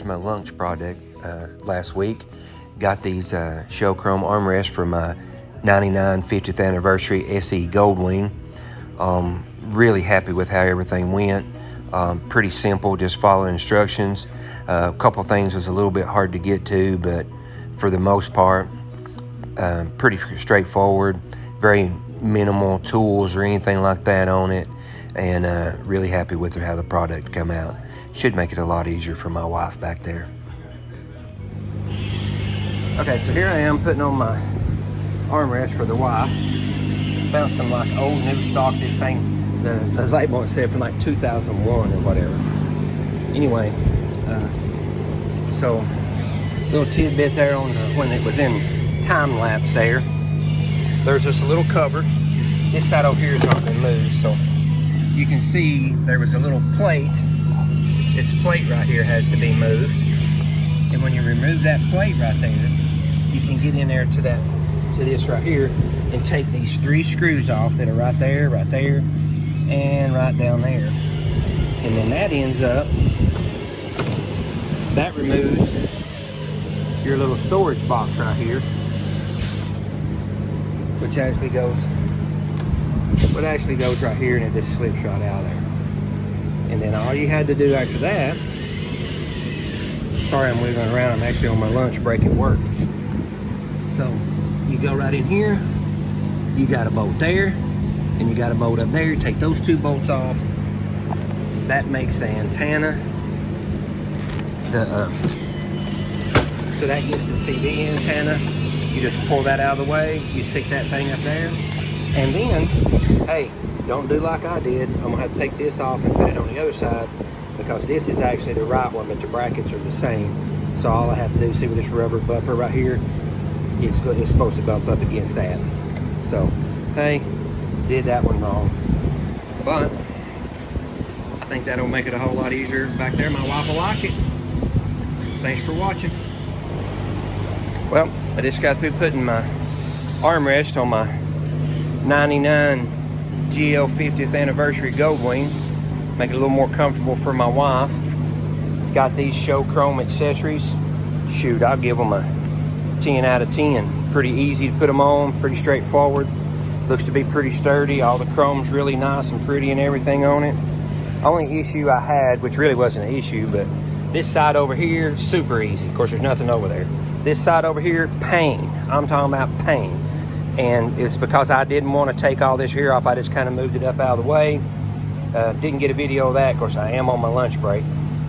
my lunch project last week. Got these show chrome armrests for my 99 50th Anniversary SE Goldwing. Really happy with how everything went. Pretty simple, just following instructions. A couple things was a little bit hard to get to, but for the most part, pretty straightforward. Very minimal tools or anything like that on it, and really happy with how the product come out. Should make it a lot easier for my wife back there. Okay, so here I am putting on my armrest for the wife. Found some like old new stock. This thing, the label it said from like 2001 or whatever. Anyway, so little tidbit there on when it was in time lapse there. There's just a little cover. This side over here has not been moved, so you can see there was a little plate. This plate right here has to be moved, and when you remove that plate right there, you can get in there to this right here and take these 3 screws off that are right there, and right down there. And then that ends up, that removes your little storage box right here, which actually goes right here, and it just slips right out of there. And then all you had to do after that, sorry I'm moving around, I'm actually on my lunch break at work. So you go right in here, you got a bolt there, and you got a bolt up there. Take those 2 bolts off. That makes the antenna. So that gets the CV antenna. You just pull that out of the way, you stick that thing up there, and then, hey, don't do like I did. I'm gonna have to take this off and put it on the other side, because this is actually the right one, but the brackets are the same. So all I have to do, see with this rubber bumper right here, it's supposed to bump up against that. So, hey, did that one wrong. But I think that'll make it a whole lot easier back there. My wife will like it. Thanks for watching. Well, I just got through putting my armrest on my 99 GL 50th Anniversary Goldwing. Make it a little more comfortable for my wife. Got these show chrome accessories. Shoot, I'll give them a 10 out of 10. Pretty easy to put them on, pretty straightforward. Looks to be pretty sturdy. All the chrome's really nice and pretty and everything on it. Only issue I had, which really wasn't an issue, but this side over here, super easy. Of course, there's nothing over there. This side over here, pain. I'm talking about pain. And it's because I didn't want to take all this here off. I just kind of moved it up out of the way. Didn't get a video of that. Of course, I am on my lunch break.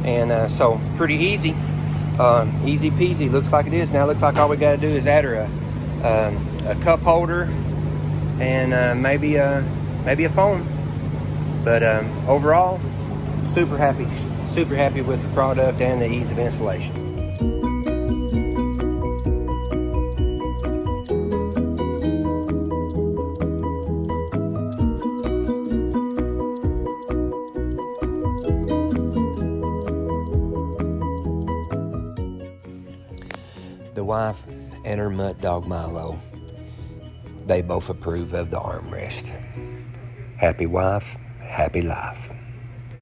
And so, pretty easy. Easy peasy. Looks like it is. Now, it looks like all we got to do is add her a cup holder and maybe a phone. But overall, super happy. Super happy with the product and the ease of installation. The wife and her mutt dog Milo, they both approve of the armrest. Happy wife, happy life.